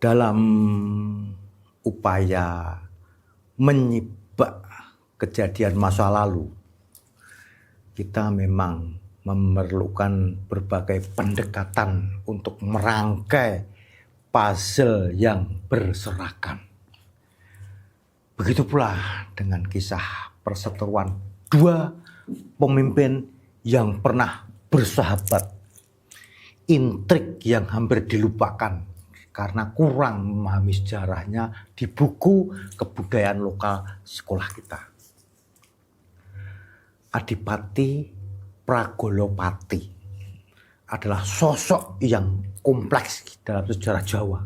dalam upaya menyibak kejadian masa lalu, kita memang memerlukan berbagai pendekatan untuk merangkai puzzle yang berserakan. Begitu pula dengan kisah perseteruan dua pemimpin yang pernah bersahabat, intrik yang hampir dilupakan karena kurang memahami sejarahnya di buku kebudayaan lokal sekolah kita. Adipati Pragolopati adalah sosok yang kompleks dalam sejarah Jawa.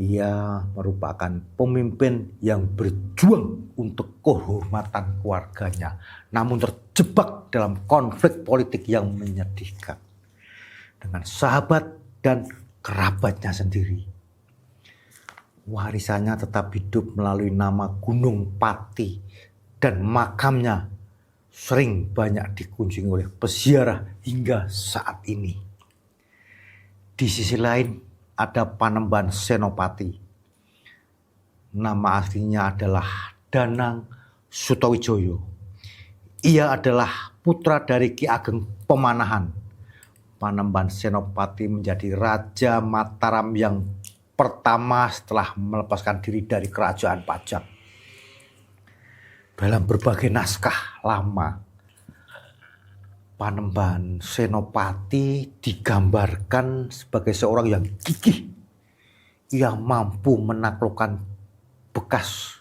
Ia merupakan pemimpin yang berjuang untuk kehormatan keluarganya, namun terjebak dalam konflik politik yang menyedihkan dengan sahabat dan kerabatnya sendiri. Warisannya tetap hidup melalui nama Gunung Pati dan makamnya sering banyak dikunjungi oleh peziarah hingga saat ini. Di sisi lain ada Panembahan Senopati. Nama aslinya adalah Danang Sutawijaya. Ia adalah putra dari Ki Ageng Pemanahan. Panembahan Senopati menjadi Raja Mataram yang pertama setelah melepaskan diri dari kerajaan Pajang. Dalam berbagai naskah lama, Panembahan Senopati digambarkan sebagai seorang yang gigih, yang mampu menaklukkan bekas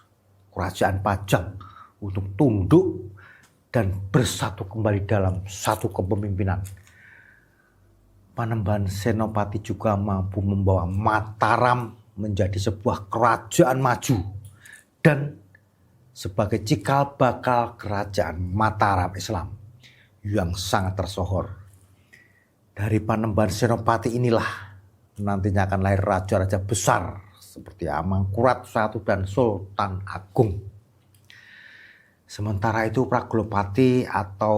kerajaan Pajang untuk tunduk dan bersatu kembali dalam satu kepemimpinan. Panembahan Senopati juga mampu membawa Mataram menjadi sebuah kerajaan maju dan sebagai cikal bakal kerajaan Mataram Islam yang sangat tersohor. Dari Panembahan Senopati inilah nantinya akan lahir raja-raja besar seperti Amangkurat I dan Sultan Agung. Sementara itu Pragolopati atau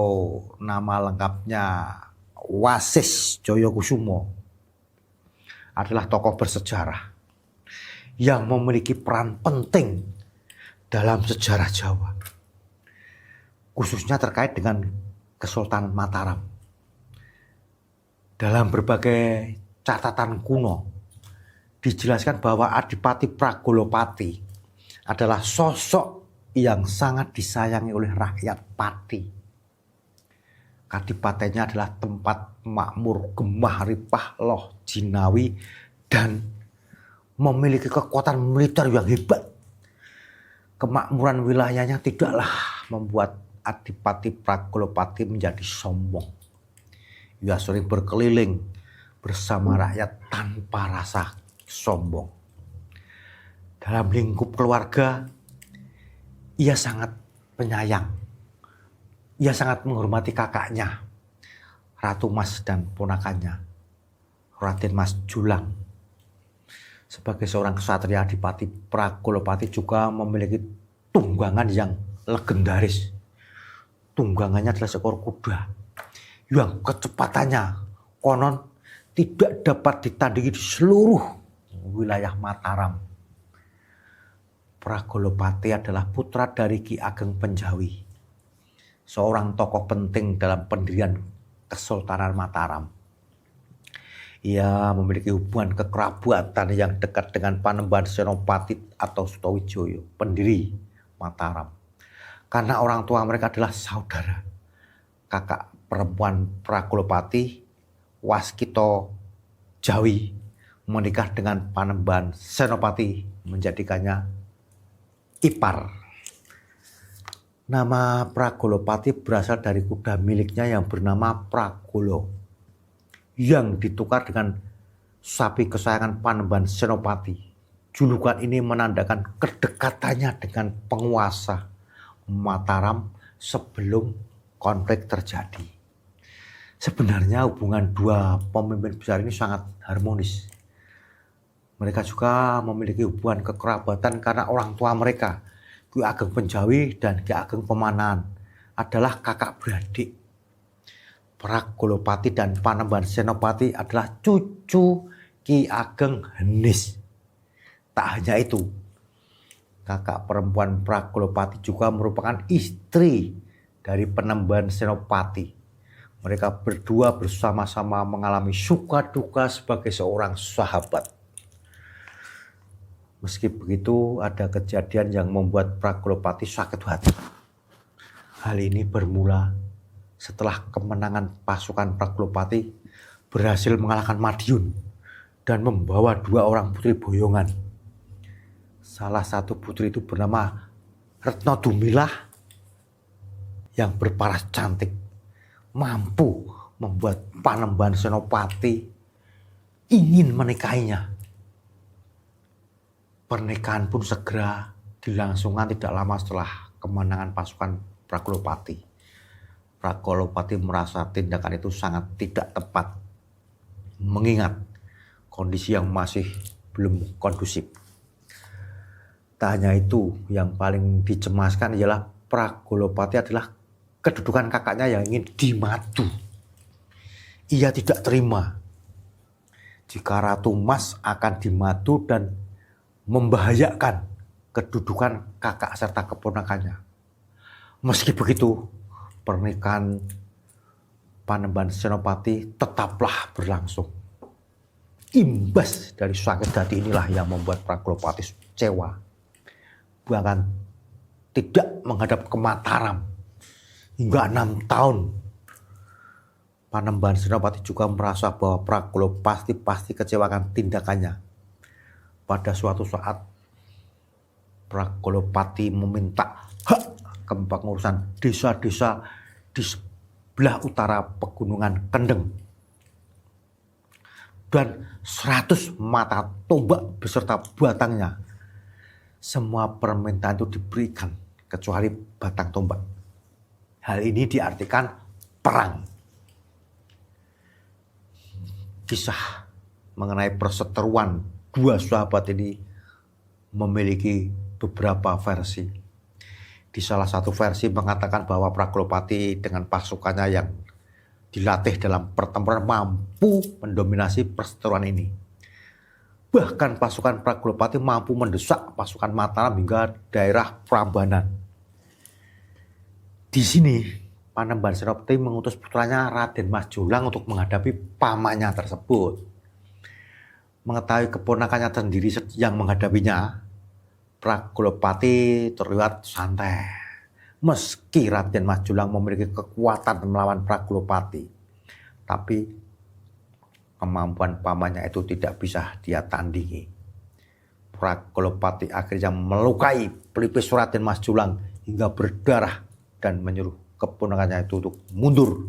nama lengkapnya Wasis Joyokusumo adalah tokoh bersejarah yang memiliki peran penting dalam sejarah Jawa, khususnya terkait dengan Kesultanan Mataram. Dalam berbagai catatan kuno dijelaskan bahwa Adipati Pragolopati adalah sosok yang sangat disayangi oleh rakyat Pati. Kadipatennya adalah tempat makmur Gemah Ripah Loh Jinawi dan memiliki kekuatan militer yang hebat. Kemakmuran wilayahnya tidaklah membuat Adipati Pragolopati menjadi sombong. Ia sering berkeliling bersama rakyat tanpa rasa sombong. Dalam lingkup keluarga, ia sangat penyayang. Ia sangat menghormati kakaknya, Ratu Mas dan ponakannya, Raden Mas Julang. Sebagai seorang ksatria, Adipati Pragolopati juga memiliki tunggangan yang legendaris. Tunggangannya adalah seekor kuda yang kecepatannya konon tidak dapat ditandingi di seluruh wilayah Mataram. Pragolopati adalah putra dari Ki Ageng Penjawi, seorang tokoh penting dalam pendirian Kesultanan Mataram. Ia memiliki hubungan kekerabatan yang dekat dengan Panembahan Senopati atau Sutawijaya, pendiri Mataram. Karena orang tua mereka adalah saudara. Kakak perempuan Pragolopati, Waskito Jawi, menikah dengan Panembahan Senopati, menjadikannya ipar. Nama Pragolopati berasal dari kuda miliknya yang bernama Pragolo, yang ditukar dengan sapi kesayangan Panembahan Senopati. Julukan ini menandakan kedekatannya dengan penguasa Mataram sebelum konflik terjadi. Sebenarnya hubungan dua pemimpin besar ini sangat harmonis. Mereka juga memiliki hubungan kekerabatan karena orang tua mereka, Ki Ageng Penjawi dan Ki Ageng Pemanahan, adalah kakak beradik. Pragolopati dan Panembahan Senopati adalah cucu Ki Ageng Henis. Tak hanya itu, kakak perempuan Prakulopati juga merupakan istri dari Panembahan Senopati. Mereka berdua bersama-sama mengalami suka duka sebagai seorang sahabat. Meski begitu, ada kejadian yang membuat Prakulopati sakit hati. Hal ini bermula setelah kemenangan pasukan Prakulopati berhasil mengalahkan Madiun dan membawa 2 orang putri boyongan. Salah satu putri itu bernama Retno Dumilah yang berparas cantik, mampu membuat Panembahan Senopati ingin menikahinya. Pernikahan pun segera dilangsungkan tidak lama setelah kemenangan pasukan Prakulopati. Prakulopati merasa tindakan itu sangat tidak tepat, mengingat kondisi yang masih belum kondusif. Tak hanya itu, yang paling dicemaskan ialah Prakulopati adalah kedudukan kakaknya yang ingin dimadu. Ia tidak terima jika Ratu Mas akan dimadu dan membahayakan kedudukan kakak serta keponakannya. Meski begitu, pernikahan Panembahan Senopati tetaplah berlangsung. Imbas dari sakit hati inilah yang membuat Prakulopati kecewa, bahkan tidak menghadap ke Mataram hingga 6 tahun. Panembahan Senopati juga merasa bahwa Prakulopati pasti kecewakan tindakannya. Pada suatu saat, Prakulopati meminta hak kepengurusan desa-desa di sebelah utara pegunungan Kendeng. Dan 100 mata tombak beserta batangnya. Semua permintaan itu diberikan kecuali batang tombak. Hal ini diartikan perang. Kisah mengenai perseteruan 2 sahabat ini memiliki beberapa versi. Di salah satu versi mengatakan bahwa Prakulopati dengan pasukannya yang dilatih dalam pertempuran mampu mendominasi perseteruan ini. Bahkan pasukan Prakulopati mampu mendesak pasukan Mataram hingga daerah Prambanan. Di sini Panembahan Senopati mengutus putranya Raden Mas Jolang untuk menghadapi pamannya tersebut. Mengetahui keponakannya sendiri yang menghadapinya, Prakulopati terlihat santai. Meski Raden Mas Jolang memiliki kekuatan melawan Prakulopati, tapi kemampuan pamannya itu tidak bisa dia tandingi. Prakulopati akhirnya melukai pelipis Raden Mas Jolang hingga berdarah dan menyuruh keponakannya itu untuk mundur.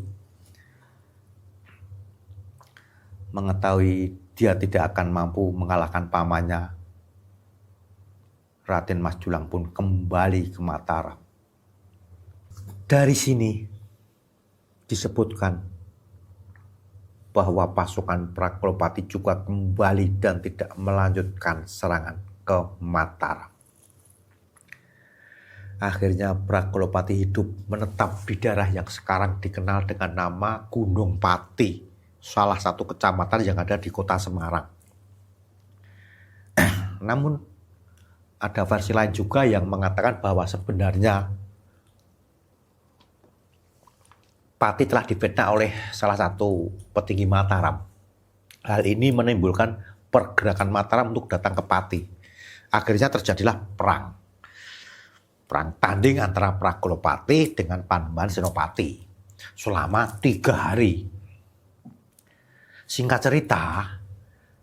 Mengetahui dia tidak akan mampu mengalahkan pamannya, Raden Mas Jolang pun kembali ke Mataram. Dari sini disebutkan bahwa pasukan Prakulopati juga kembali dan tidak melanjutkan serangan ke Mataram. Akhirnya Prakulopati hidup menetap di daerah yang sekarang dikenal dengan nama Gunung Pati, salah satu kecamatan yang ada di kota Semarang. Namun ada versi lain juga yang mengatakan bahwa sebenarnya Pati telah difitnah oleh salah satu petinggi Mataram. Hal ini menimbulkan pergerakan Mataram untuk datang ke Pati. Akhirnya terjadilah perang tanding antara Prakulopati dengan Panembahan Senopati selama 3 hari. Singkat cerita,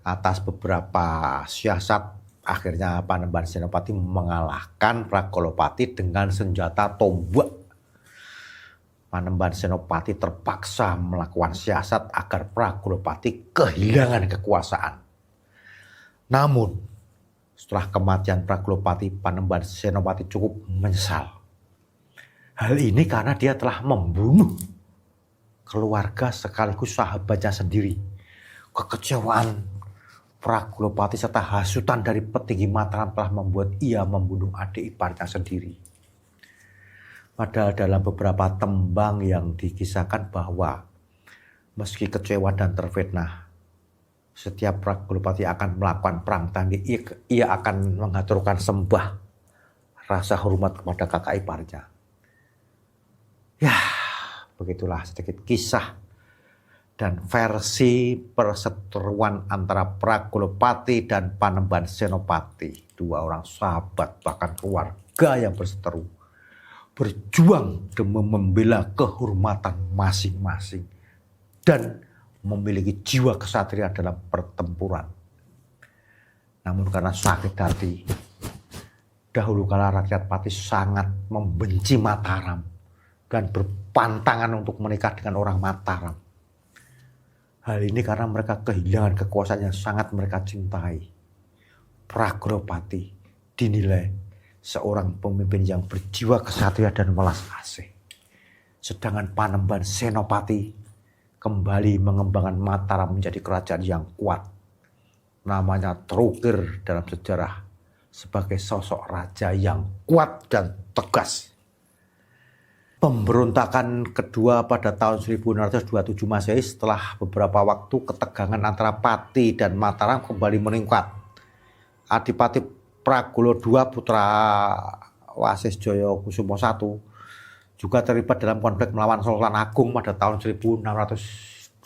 atas beberapa siasat, akhirnya Panembahan Senopati mengalahkan Prakulopati dengan senjata tombak. Panembahan Senopati terpaksa melakukan siasat agar Prakulopati kehilangan kekuasaan. Namun, setelah kematian Prakulopati, Panembahan Senopati cukup menyesal. Hal ini karena dia telah membunuh keluarga sekaligus sahabatnya sendiri. Kekecewaan Prakulopati serta hasutan dari petinggi Mataram telah membuat ia membunuh adik iparnya sendiri. Padahal dalam beberapa tembang yang dikisahkan bahwa meski kecewa dan terfitnah, Setiap Prakulopati akan melakukan perang tanding, ia akan mengaturkan sembah rasa hormat kepada kakak iparnya. Ya, begitulah sedikit kisah dan versi perseteruan antara Prakulopati dan Panembahan Senopati. Dua orang sahabat bahkan keluarga yang berseteru, berjuang demi membela kehormatan masing-masing dan memiliki jiwa kesatria dalam pertempuran. Namun karena sakit hati, dahulu kala rakyat Pati sangat membenci Mataram dan berpantangan untuk menikah dengan orang Mataram. Hal ini karena mereka kehilangan kekuasaan yang sangat mereka cintai. Prakulopati dinilai seorang pemimpin yang berjiwa kesatria dan welas asih. Sedangkan Panembahan Senopati kembali mengembangkan Mataram menjadi kerajaan yang kuat. Namanya terukir dalam sejarah sebagai sosok raja yang kuat dan tegas. Pemberontakan kedua pada tahun 1627 Masehi, setelah beberapa waktu ketegangan antara Pati dan Mataram kembali meningkat. Adipati Pragulo II putra Wasis Joyokusumo I juga terlibat dalam konflik melawan Sultan Agung pada tahun 1627.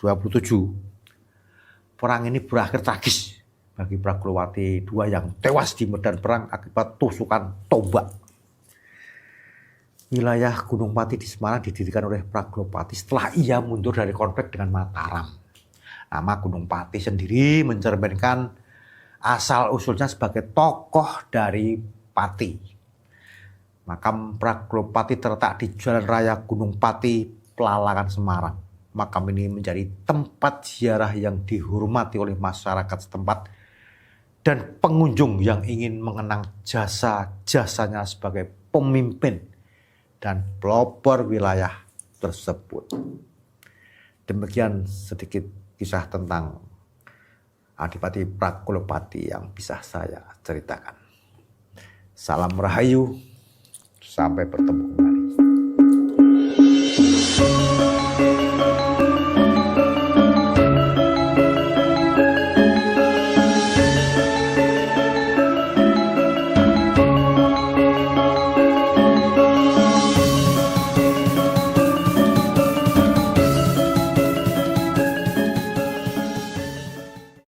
Perang ini berakhir tragis bagi Prakulowati II yang tewas di medan perang akibat tusukan tombak. Wilayah Gunung Pati di Semarang didirikan oleh Prakulopati setelah ia mundur dari konflik dengan Mataram. Nama Gunung Pati sendiri mencerminkan asal-usulnya sebagai tokoh dari Pati. Makam Prakulopati terletak di Jalan Raya Gunung Pati, Pelalangan, Semarang. Makam ini menjadi tempat ziarah yang dihormati oleh masyarakat setempat dan pengunjung yang ingin mengenang jasa-jasanya sebagai pemimpin dan pelopor wilayah tersebut. Demikian sedikit kisah tentang Adipati Prakulopati yang bisa saya ceritakan. Salam Rahayu, sampai bertemu kembali.